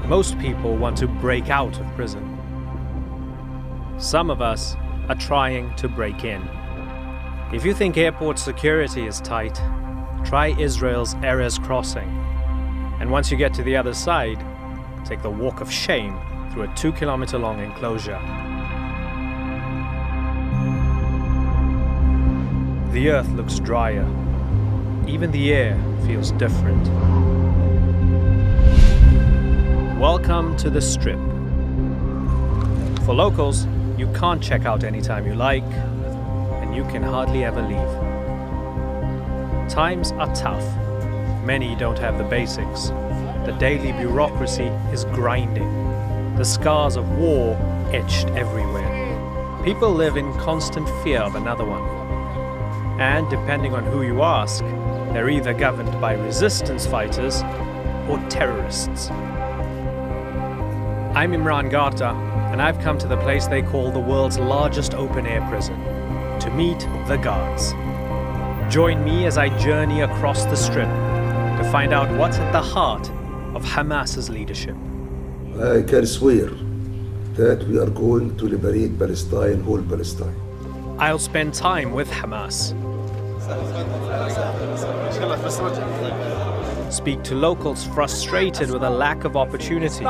Most people want to break out of prison. Some of us are trying to break in. If you think airport security is tight, try Israel's Erez crossing. And once you get to the other side, take the walk of shame through a 2-kilometer-long enclosure. The earth looks drier. Even the air feels different. Welcome to the Strip. For locals, you can't check out anytime you like, and you can hardly ever leave. Times are tough. Many don't have the basics. The daily bureaucracy is grinding. The scars of war etched everywhere. People live in constant fear of another one. And depending on who you ask, they're either governed by resistance fighters or terrorists. I'm Imran Garta, and I've come to the place they call the world's largest open-air prison, to meet the guards. Join me as I journey across the Strip to find out what's at the heart of Hamas's leadership. I can swear that we are going to liberate Palestine, whole Palestine. I'll spend time with Hamas. Speak to locals frustrated with a lack of opportunity.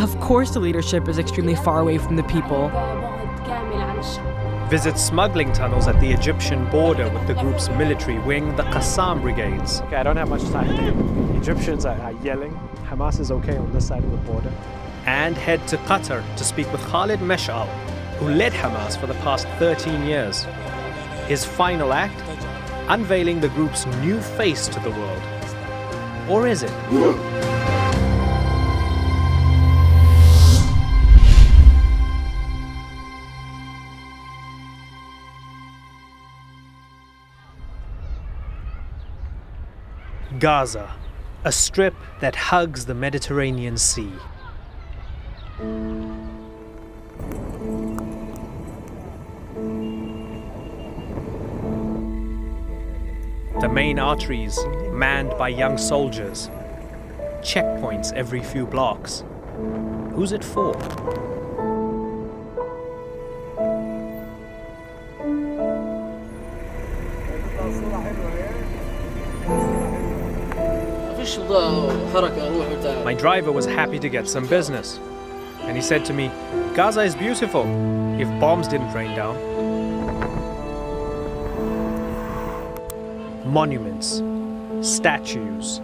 Of course the leadership is extremely far away from the people. Visit smuggling tunnels at the Egyptian border with the group's military wing, the Qassam Brigades. Okay, I don't have much time. The Egyptians are yelling. Hamas is okay on this side of the border. And head to Qatar to speak with Khaled Meshaal, who led Hamas for the past 13 years. His final act? Unveiling the group's new face to the world. Or is it? Gaza, a strip that hugs the Mediterranean Sea. The main arteries manned by young soldiers. Checkpoints every few blocks. Who's it for? My driver was happy to get some business. And he said to me, Gaza is beautiful, if bombs didn't rain down. Monuments, statues,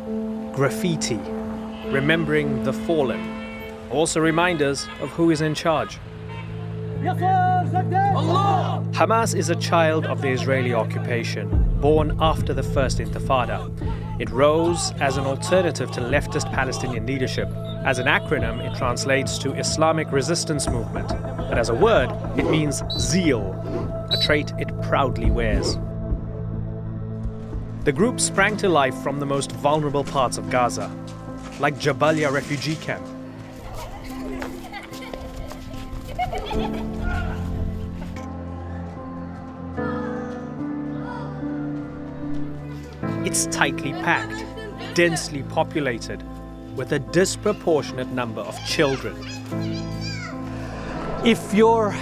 graffiti, remembering the fallen. Also reminders of who is in charge. Hamas is a child of the Israeli occupation, born after the First Intifada. It rose as an alternative to leftist Palestinian leadership. As an acronym, it translates to Islamic Resistance Movement. But as a word, it means zeal, a trait it proudly wears. The group sprang to life from the most vulnerable parts of Gaza, like Jabalia refugee camp. It's tightly packed, densely populated, with a disproportionate number of children. If you're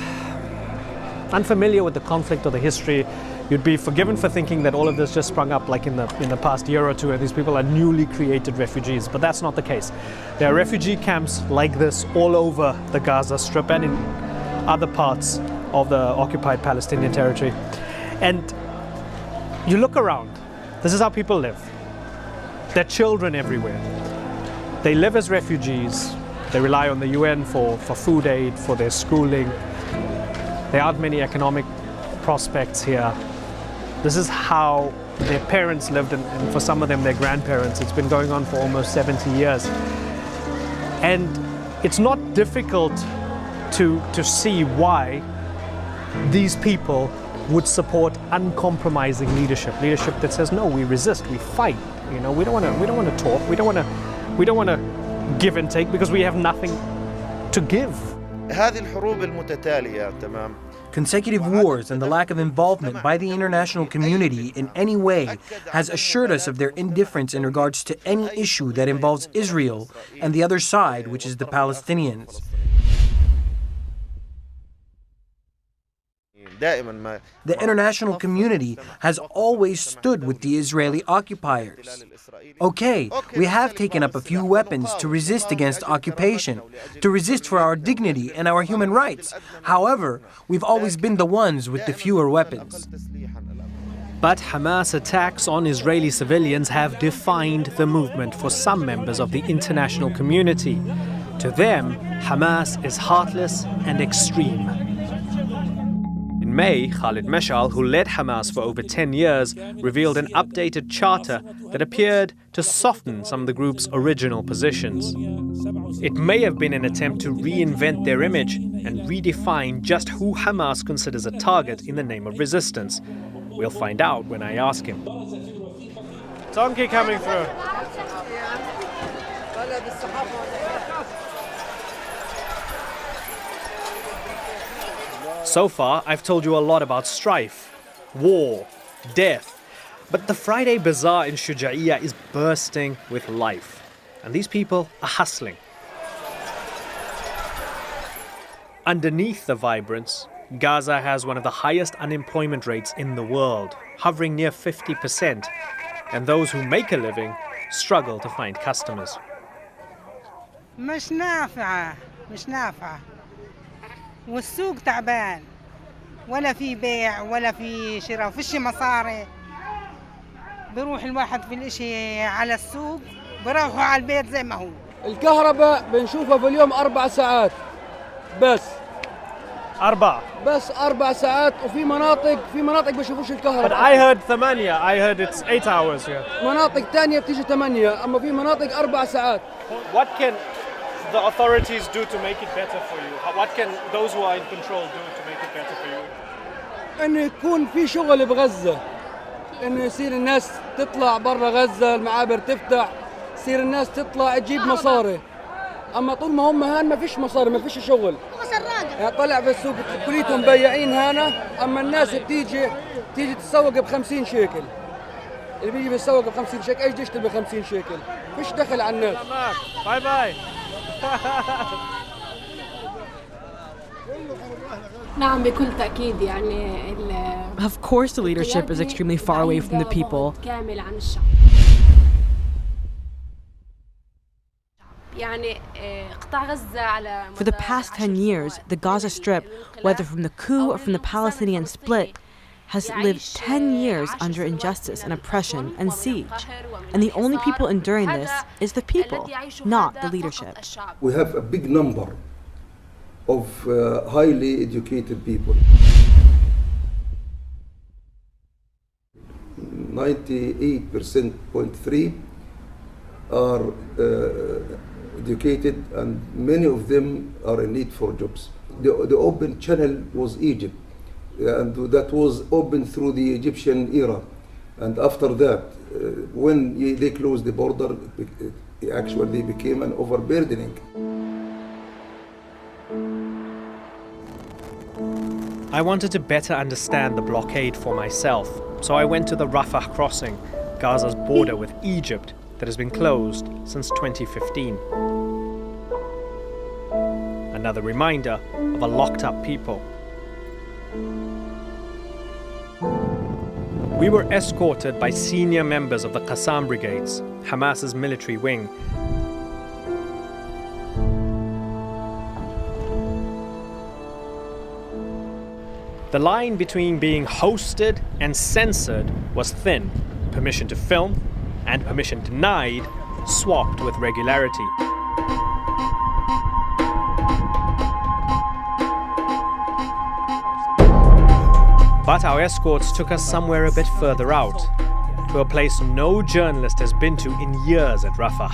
unfamiliar with the conflict or the history, you'd be forgiven for thinking that all of this just sprung up like in the past year or two, and these people are newly created refugees, but that's not the case. There are refugee camps like this all over the Gaza Strip and in other parts of the occupied Palestinian territory. And you look around, this is how people live. There are children everywhere. They live as refugees. They rely on the UN for food aid, for their schooling. There aren't many economic prospects here. This is how their parents lived, and for some of them, their grandparents. It's been going on for almost 70 years. And it's not difficult to see why these people would support uncompromising leadership that says, no, we resist, we fight. You know, we don't want to talk, we don't want to give and take because we have nothing to give. هذه الحروب المتتالية تمام Consecutive wars and the lack of involvement by the international community in any way has assured us of their indifference in regards to any issue that involves Israel and the other side, which is the Palestinians. The international community has always stood with the Israeli occupiers. Okay, we have taken up a few weapons to resist against occupation, to resist for our dignity and our human rights. However, we've always been the ones with the fewer weapons. But Hamas attacks on Israeli civilians have defined the movement for some members of the international community. To them, Hamas is heartless and extreme. In May, Khaled Meshaal, who led Hamas for over 10 years, revealed an updated charter that appeared to soften some of the group's original positions. It may have been an attempt to reinvent their image and redefine just who Hamas considers a target in the name of resistance. We'll find out when I ask him. Donkey coming through. So far, I've told you a lot about strife, war, death. But the Friday Bazaar in Shuja'iyya is bursting with life. And these people are hustling. Underneath the vibrance, Gaza has one of the highest unemployment rates in the world, hovering near 50%. And those who make a living struggle to find customers. مش نافعة والسوق تعبان ولا في بيع ولا في شراء فيش مصاري بيروح الواحد في الاشي على السوق بيروحوا على البيت زي ما هو الكهرباء بنشوفها في اليوم 4 ساعات بس 4 ساعات وفي مناطق بيشوفوش الكهرباء. But I heard 8. I heard it's 8 hours here. مناطق تانية بتيجي 8 أما في مناطق 4 ساعات. What can the authorities do to make it better for you? What can those who are in control do to make it better for you? إنه يكون في شغل بغزة، إنه يصير الناس تطلع برا غزة، المعابر تفتح، يصير الناس تطلع تجيب مصاري. أما طول ما هم هان ما فيش مصاري، ما فيش شغل. يعني طلع في السوق كليتهم بياعين هنا، أما الناس بتيجي تتسوق ب50 شيكل. اللي بيجي بيتسوق ب50 شيكل، إيش يشتري ب50 شيكل؟ فيش دخل على الناس. باي باي. نعم بكل تأكيد يعني Of course the leadership is extremely far away from the people. كامل عن الشعب. يعني قطاع غزة على For the past 10 years, the Gaza Strip, whether from the coup or from the Palestinian split, has lived 10 years under injustice and oppression and siege. And the only people enduring this is the people, not the leadership. We have a big number of highly educated people. 98.3% are educated, and many of them are in need for jobs. The open channel was Egypt, and that was open through the Egyptian era. And after that, when they closed the border, it actually became an overburdening. I wanted to better understand the blockade for myself, so I went to the Rafah crossing, Gaza's border with Egypt, that has been closed since 2015. Another reminder of a locked-up people. We were escorted by senior members of the Qassam Brigades, Hamas's military wing. The line between being hosted and censored was thin. Permission to film and permission denied swapped with regularity. But our escorts took us somewhere a bit further out, to a place no journalist has been to in years at Rafah.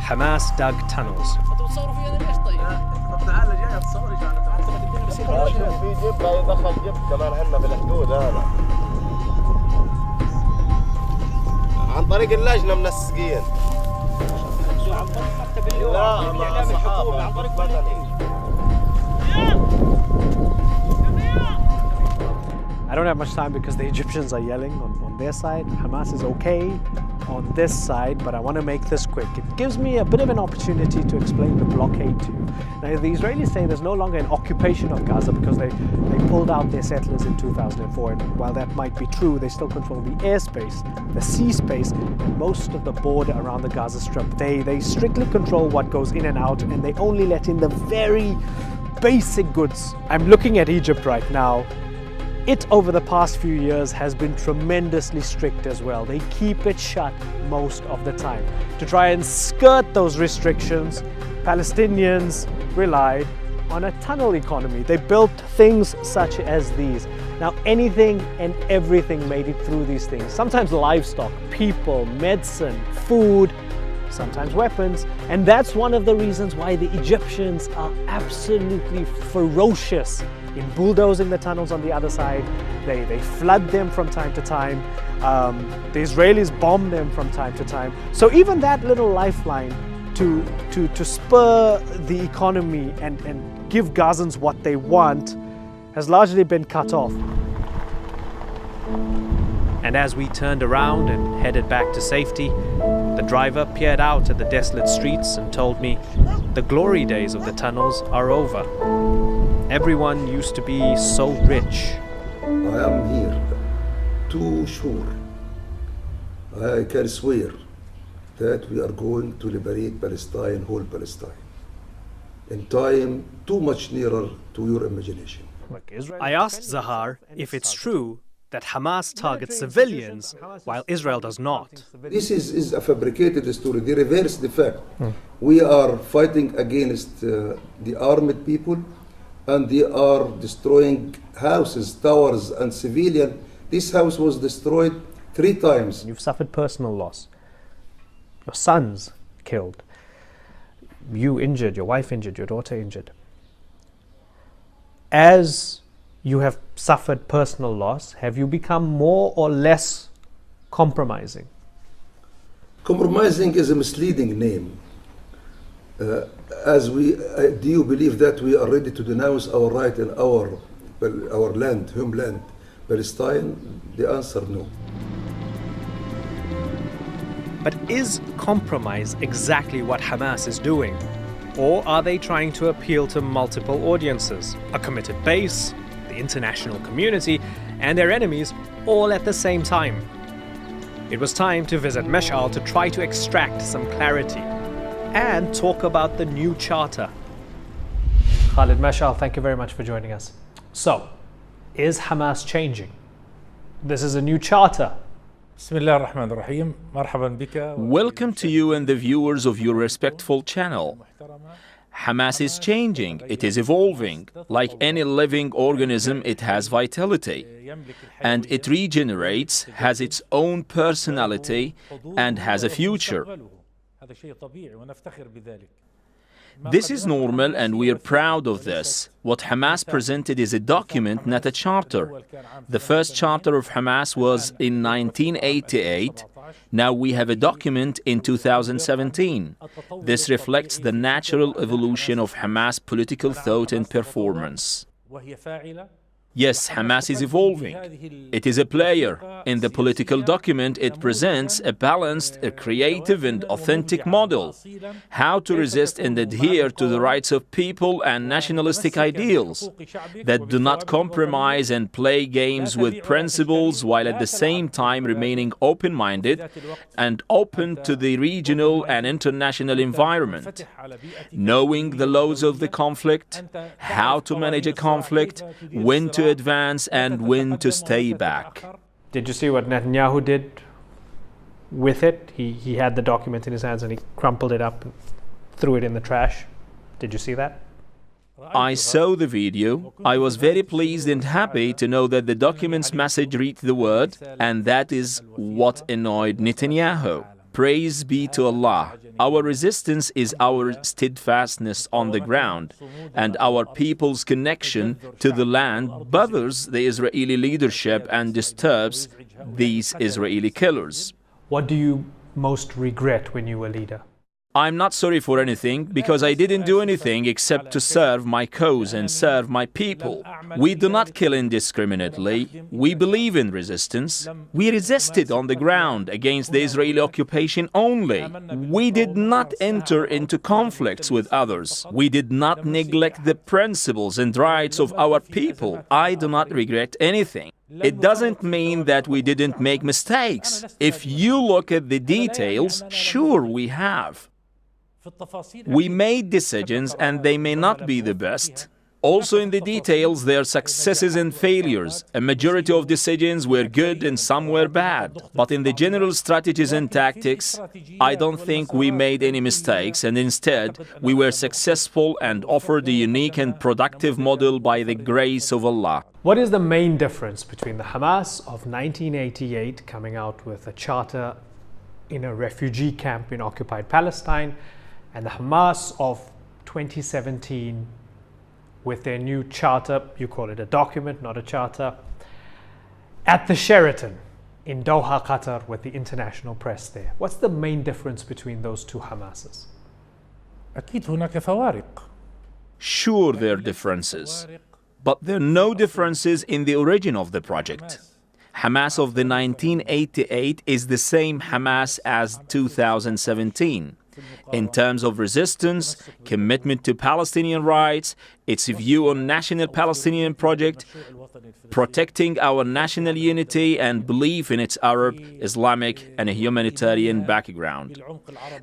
Hamas dug tunnels. عن طريق اللجنة منسقين. لا، مع الصحافة عن طريق I don't have much time because the Egyptians are yelling on their side. Hamas is okay on this side, but I want to make this quick. It gives me a bit of an opportunity to explain the blockade to you. Now, the Israelis say there's no longer an occupation of Gaza because they pulled out their settlers in 2004. And while that might be true, they still control the airspace, the sea space, and most of the border around the Gaza Strip. They strictly control what goes in and out, and they only let in the very basic goods. I'm looking at Egypt right now. It, over the past few years, has been tremendously strict as well. They keep it shut most of the time. To try and skirt those restrictions, Palestinians relied on a tunnel economy. They built things such as these. Now, anything and everything made it through these things. Sometimes livestock, people, medicine, food, sometimes weapons. And that's one of the reasons why the Egyptians are absolutely ferocious in bulldozing the tunnels on the other side. They flood them from time to time. The Israelis bomb them from time to time. So even that little lifeline to spur the economy and give Gazans what they want has largely been cut off. And as we turned around and headed back to safety, the driver peered out at the desolate streets and told me the glory days of the tunnels are over. Everyone used to be so rich. I am here too sure. I can swear that we are going to liberate Palestine, whole Palestine, in time too much nearer to your imagination. I asked Zahar if it's true that Hamas targets civilians while Israel does not. This is a fabricated story. They reverse the fact. We are fighting against the armed people, and they are destroying houses, towers, and civilian. This house was destroyed 3 times. You've suffered personal loss. Your son's killed. You injured, your wife injured, your daughter injured. As you have suffered personal loss, have you become more or less compromising? Compromising is a misleading name. Do you believe that we are ready to denounce our right in our land, homeland, Palestine? The answer, no. But is compromise exactly what Hamas is doing? Or are they trying to appeal to multiple audiences, a committed base, the international community, and their enemies all at the same time? It was time to visit Meshaal to try to extract some clarity and talk about the new charter. Khaled, Meshaal, thank you very much for joining us. So, is Hamas changing? This is a new charter. Welcome to you and the viewers of your respectful channel. Hamas is changing, it is evolving. Like any living organism, it has vitality. And it regenerates, has its own personality, and has a future. This is normal and we are proud of this. What Hamas presented is a document, not a charter. The first charter of Hamas was in 1988. Now we have a document in 2017. This reflects the natural evolution of Hamas political thought and performance. Yes, Hamas is evolving. It is a player. In the political document, it presents a balanced, a creative and authentic model. How to resist and adhere to the rights of people and nationalistic ideals that do not compromise and play games with principles while at the same time remaining open-minded and open to the regional and international environment. Knowing the laws of the conflict, how to manage a conflict, when to advance and when to stay back. Did you see what Netanyahu did with it? He had the document in his hands and he crumpled it up and threw it in the trash. Did you see that? I saw the video. I was very pleased and happy to know that the document's message reached the world, and that is what annoyed Netanyahu. Praise be to Allah. Our resistance is our steadfastness on the ground, and our people's connection to the land bothers the Israeli leadership and disturbs these Israeli killers. What do you most regret when you were leader? I'm not sorry for anything because I didn't do anything except to serve my cause and serve my people. We do not kill indiscriminately. We believe in resistance. We resisted on the ground against the Israeli occupation only. We did not enter into conflicts with others. We did not neglect the principles and rights of our people. I do not regret anything. It doesn't mean that we didn't make mistakes. If you look at the details, sure we have. We made decisions and they may not be the best. Also in the details, there are successes and failures. A majority of decisions were good and some were bad. But in the general strategies and tactics, I don't think we made any mistakes, and instead, we were successful and offered a unique and productive model by the grace of Allah. What is the main difference between the Hamas of 1988 coming out with a charter in a refugee camp in occupied Palestine and the Hamas of 2017 with their new charter, you call it a document, not a charter, at the Sheraton in Doha, Qatar, with the international press there? What's the main difference between those two Hamases? أكيد هناك فوارق. Sure, there are differences, but there are no differences in the origin of the project. Hamas of the 1988 is the same Hamas as 2017. In terms of resistance, commitment to Palestinian rights, its view on national Palestinian project, protecting our national unity and belief in its Arab, Islamic and humanitarian background.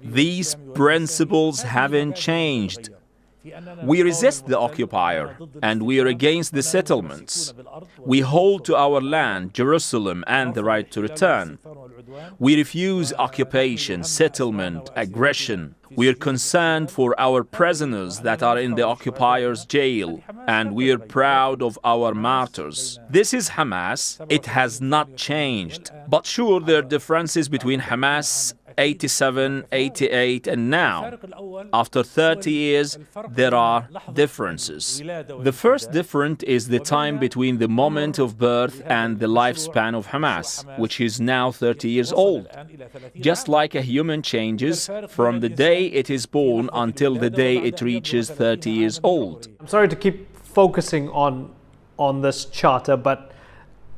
These principles haven't changed. We resist the occupier and we are against the settlements. We hold to our land, Jerusalem, and the right to return. We refuse occupation, settlement, aggression. We are concerned for our prisoners that are in the occupier's jail, and we are proud of our martyrs. This is Hamas. It has not changed. But sure, there are differences between Hamas 87, 88, and now. After 30 years, there are differences. The first difference is the time between the moment of birth and the lifespan of Hamas, which is now 30 years old. Just like a human changes from the day it is born until the day it reaches 30 years old. I'm sorry to keep focusing on this charter, but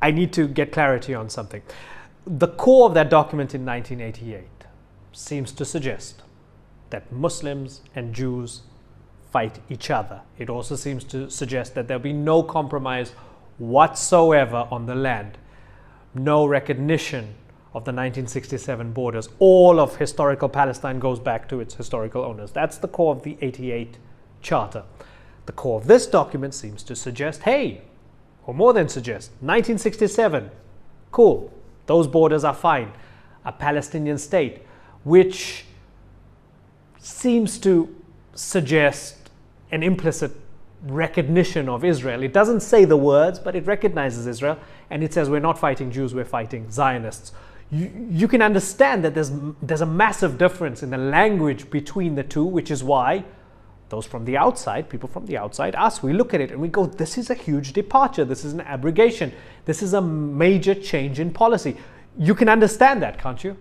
I need to get clarity on something. The core of that document in 1988 seems to suggest that Muslims and Jews fight each other. It also seems to suggest that there'll be no compromise whatsoever on the land, no recognition of the 1967 borders. All of historical Palestine goes back to its historical owners. That's the core of the 88 charter. The core of this document seems to suggest, hey, or more than suggest, 1967, cool, those borders are fine. A Palestinian state, which seems to suggest an implicit recognition of Israel. It doesn't say the words, but it recognizes Israel, and it says we're not fighting Jews, we're fighting Zionists. You can understand that there's a massive difference in the language between the two, which is why those from the outside, people from the outside, us, we look at it and we go, this is a huge departure, this is an abrogation, this is a major change in policy. You can understand that, can't you?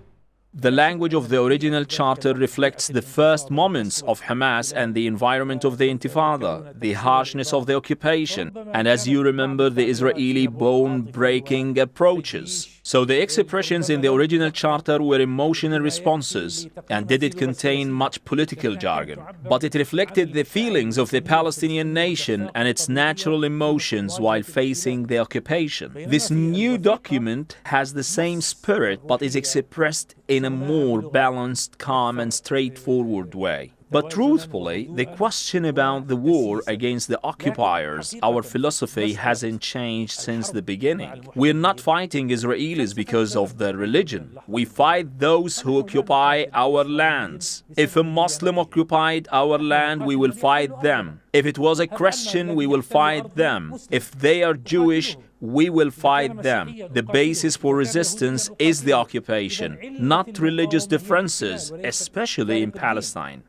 The language of the original charter reflects the first moments of Hamas and the environment of the Intifada, the harshness of the occupation, and as you remember, the Israeli bone-breaking approaches. So the expressions in the original charter were emotional responses, and did it contain much political jargon. But it reflected the feelings of the Palestinian nation and its natural emotions while facing the occupation. This new document has the same spirit, but is expressed in a more balanced, calm and straightforward way. But truthfully, the question about the war against the occupiers, our philosophy hasn't changed since the beginning. We're not fighting Israelis because of their religion. We fight those who occupy our lands. If a Muslim occupied our land, we will fight them. If it was a Christian, we will fight them. If they are Jewish, we will fight them. The basis for resistance is the occupation, not religious differences, especially in Palestine.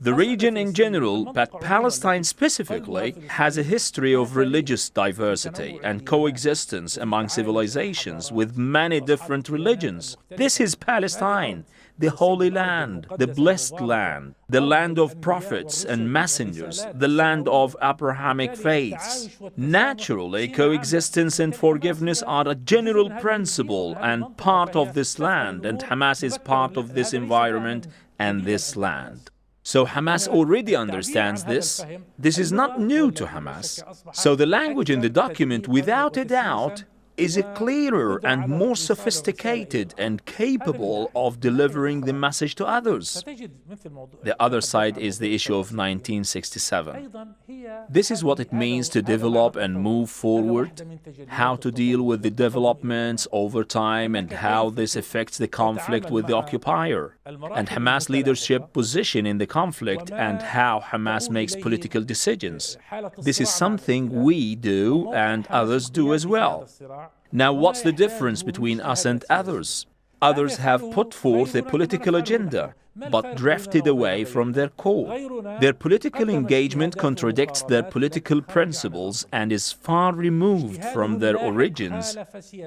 The region in general, but Palestine specifically, has a history of religious diversity and coexistence among civilizations with many different religions. This is Palestine, the Holy Land, the blessed land, the land of prophets and messengers, the land of Abrahamic faiths. Naturally, coexistence and forgiveness are a general principle and part of this land, and Hamas is part of this environment and this land. So Hamas already understands this. This is not new to Hamas. So the language in the document, without a doubt, is clearer and more sophisticated and capable of delivering the message to others. The other side is the issue of 1967. This is what it means to develop and move forward, how to deal with the developments over time and how this affects the conflict with the occupier, and Hamas leadership position in the conflict and how Hamas makes political decisions. This is something we do and others do as well. Now, what's the difference between us and others? Others have put forth a political agenda, but drifted away from their core. Their political engagement contradicts their political principles and is far removed from their origins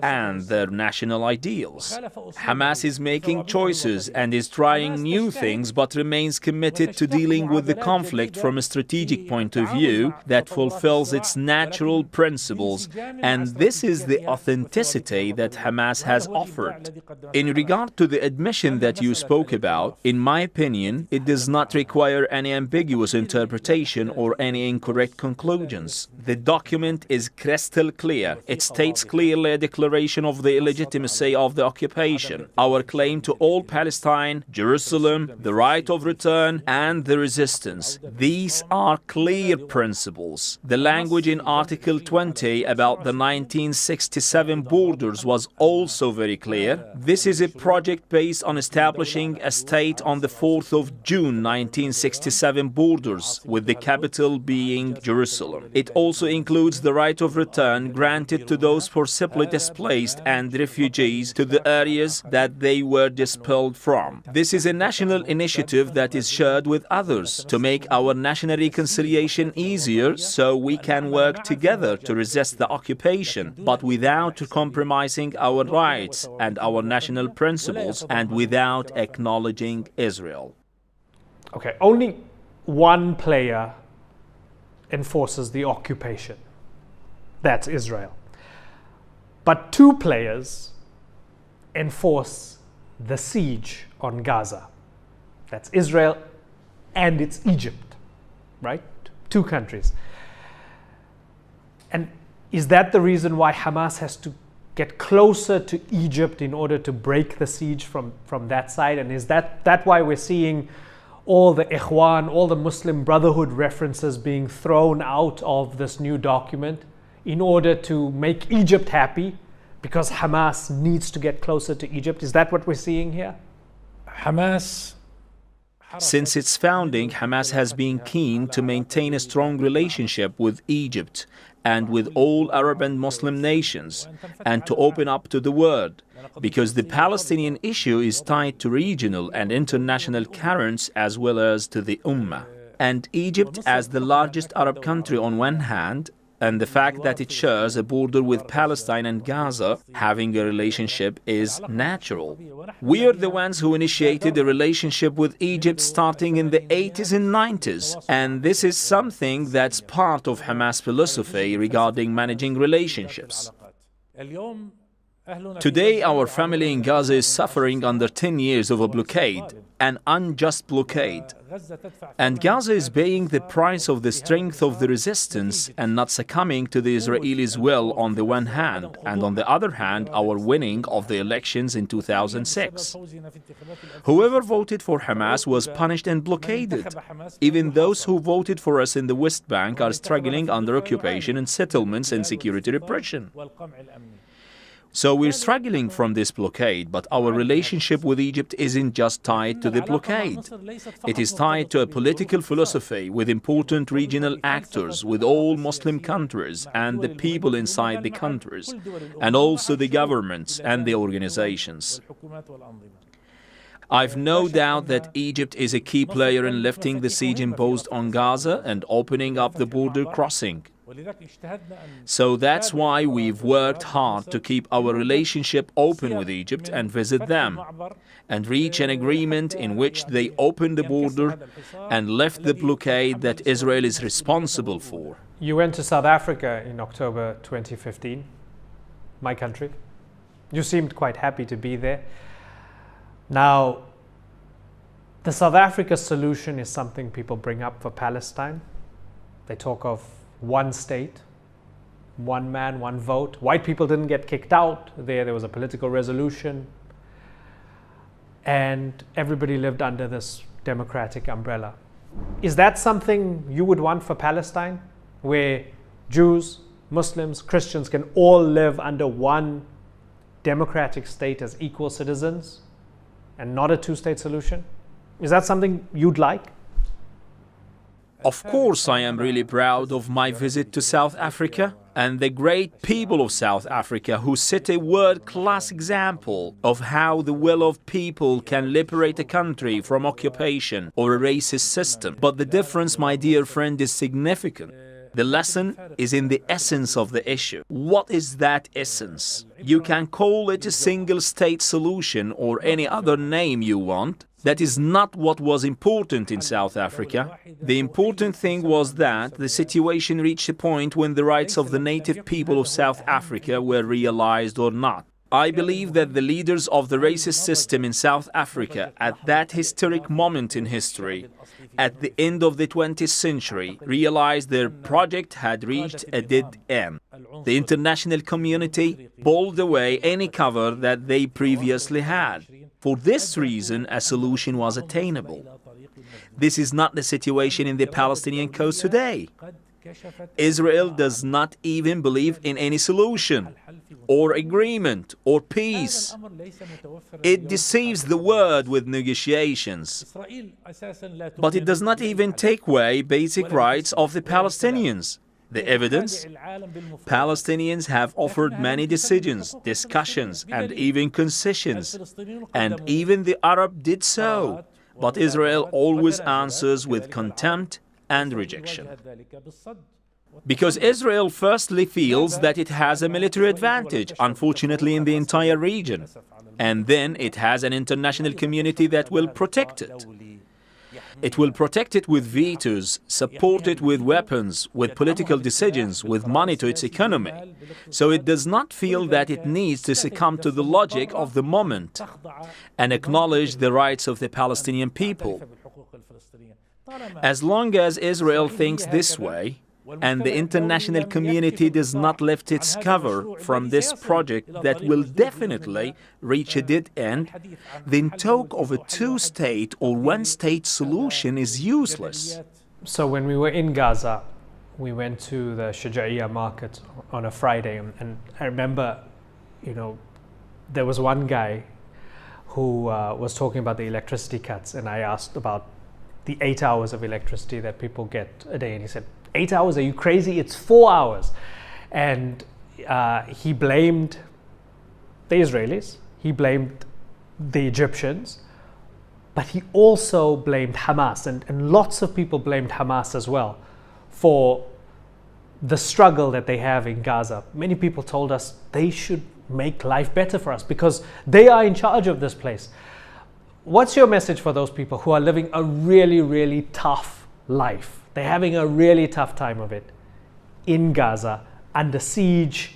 and their national ideals. Hamas is making choices and is trying new things, but remains committed to dealing with the conflict from a strategic point of view that fulfills its natural principles, and this is the authenticity that Hamas has offered. In regard to the admission that you spoke about, in my opinion, it does not require any ambiguous interpretation or any incorrect conclusions. The document is crystal clear. It states clearly a declaration of the illegitimacy of the occupation, our claim to all Palestine, Jerusalem, the right of return, and the resistance. These are clear principles. The language in Article 20 about the 1967 borders was also very clear. This is a project based on establishing a state on the 4th of June 1967 borders, with the capital being Jerusalem. It also includes the right of return granted to those forcibly displaced and refugees to the areas that they were expelled from. This is a national initiative that is shared with others to make our national reconciliation easier so we can work together to resist the occupation, but without compromising our rights and our national principles and without acknowledging Israel. Okay, only one player enforces the occupation. That's Israel. But two players enforce the siege on Gaza. That's Israel and it's Egypt, right? Two countries. And is that the reason why Hamas has to get closer to Egypt in order to break the siege from that side? And is that why we're seeing all the Ikhwan, all the Muslim Brotherhood references being thrown out of this new document in order to make Egypt happy, because Hamas needs to get closer to Egypt? Is that what we're seeing here? Since its founding, Hamas has been keen to maintain a strong relationship with Egypt and with all Arab and Muslim nations, and to open up to the world, because the Palestinian issue is tied to regional and international currents as well as to the Ummah. And Egypt, as the largest Arab country on one hand, and the fact that it shares a border with Palestine and Gaza, having a relationship is natural. We are the ones who initiated a relationship with Egypt starting in the 80s and 90s, and this is something that's part of Hamas philosophy regarding managing relationships. Today, our family in Gaza is suffering under 10 years of a blockade, an unjust blockade. And Gaza is paying the price of the strength of the resistance and not succumbing to the Israelis' will on the one hand, and on the other hand, our winning of the elections in 2006. Whoever voted for Hamas was punished and blockaded. Even those who voted for us in the West Bank are struggling under occupation and settlements and security repression. So we're struggling from this blockade, but our relationship with Egypt isn't just tied to the blockade. It is tied to a political philosophy with important regional actors, with all Muslim countries and the people inside the countries, and also the governments and the organizations. I've no doubt that Egypt is a key player in lifting the siege imposed on Gaza and opening up the border crossing. So that's why we've worked hard to keep our relationship open with Egypt and visit them and reach an agreement in which they open the border and lift the blockade that Israel is responsible for. You went to South Africa in October 2015, my country. You seemed quite happy to be there. Now, the South Africa solution is something people bring up for Palestine. They talk of one state, one man, one vote. White people didn't get kicked out. There was a political resolution. And everybody lived under this democratic umbrella. Is that something you would want for Palestine, where Jews, Muslims, Christians can all live under one democratic state as equal citizens and not a two-state solution? Is that something you'd like? Of course, I am really proud of my visit to South Africa and the great people of South Africa who set a world-class example of how the will of people can liberate a country from occupation or a racist system. But the difference, my dear friend, is significant. The lesson is in the essence of the issue. What is that essence? You can call it a single-state solution or any other name you want. That is not what was important in South Africa. The important thing was that the situation reached a point when the rights of the native people of South Africa were realized or not. I believe that the leaders of the racist system in South Africa at that historic moment in history, at the end of the 20th century, realized their project had reached a dead end. The international community pulled away any cover that they previously had. For this reason, a solution was attainable. This is not the situation in the Palestinian cause today. Israel does not even believe in any solution or agreement or peace. It deceives the world with negotiations. But it does not even take away basic rights of the Palestinians. The evidence? Palestinians have offered many decisions, discussions, and even concessions. And even the Arab did so. But Israel always answers with contempt and rejection. Because Israel firstly feels that it has a military advantage, unfortunately, in the entire region. And then it has an international community that will protect it. It will protect it with vetoes, support it with weapons, with political decisions, with money to its economy. So it does not feel that it needs to succumb to the logic of the moment and acknowledge the rights of the Palestinian people. As long as Israel thinks this way, and the international community does not lift its cover from this project that will definitely reach a dead end, then talk of a two-state or one-state solution is useless. So when we were in Gaza, we went to the Shuja'iyya market on a Friday, and I remember, there was one guy who was talking about the electricity cuts, and I asked about the 8 hours of electricity that people get a day, and he said, 8 hours? Are you crazy? It's 4 hours. And he blamed the Israelis, he blamed the Egyptians, but he also blamed Hamas, and lots of people blamed Hamas as well for the struggle that they have in Gaza. Many people told us they should make life better for us because they are in charge of this place. What's your message for those people who are living a really, really tough life? They're having a really tough time of it in Gaza, under siege,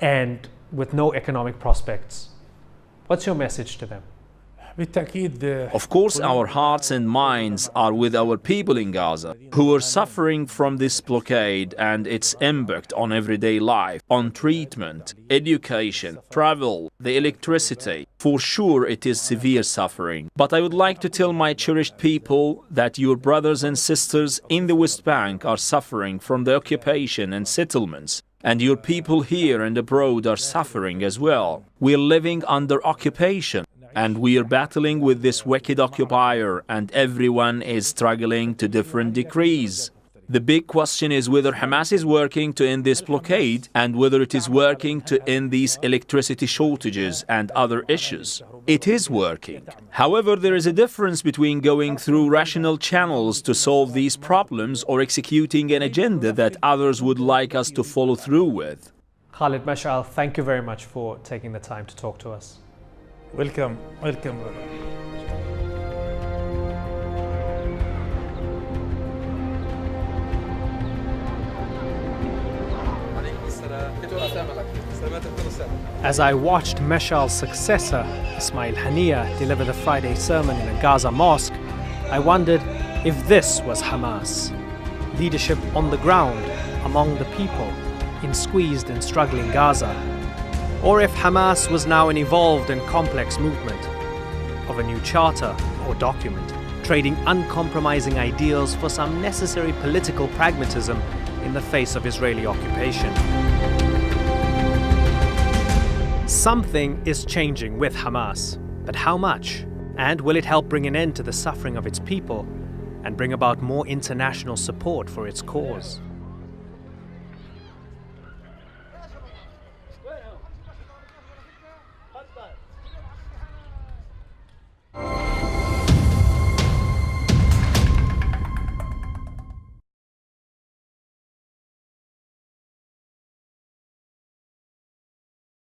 and with no economic prospects. What's your message to them? Of course, our hearts and minds are with our people in Gaza who are suffering from this blockade and its impact on everyday life, on treatment, education, travel, the electricity. For sure, it is severe suffering. But I would like to tell my cherished people that your brothers and sisters in the West Bank are suffering from the occupation and settlements. And your people here and abroad are suffering as well. We are living under occupation. And we are battling with this wicked occupier, and everyone is struggling to different degrees. The big question is whether Hamas is working to end this blockade and whether it is working to end these electricity shortages and other issues. It is working. However, there is a difference between going through rational channels to solve these problems or executing an agenda that others would like us to follow through with. Khaled, Meshaal, thank you very much for taking the time to talk to us. Welcome, welcome, brother. As I watched Meshaal's successor, Ismail Haniyeh, deliver the Friday sermon in a Gaza mosque, I wondered if this was Hamas. Leadership on the ground, among the people, in squeezed and struggling Gaza. Or if Hamas was now an evolved and complex movement of a new charter or document, trading uncompromising ideals for some necessary political pragmatism in the face of Israeli occupation. Something is changing with Hamas, but how much? And will it help bring an end to the suffering of its people and bring about more international support for its cause?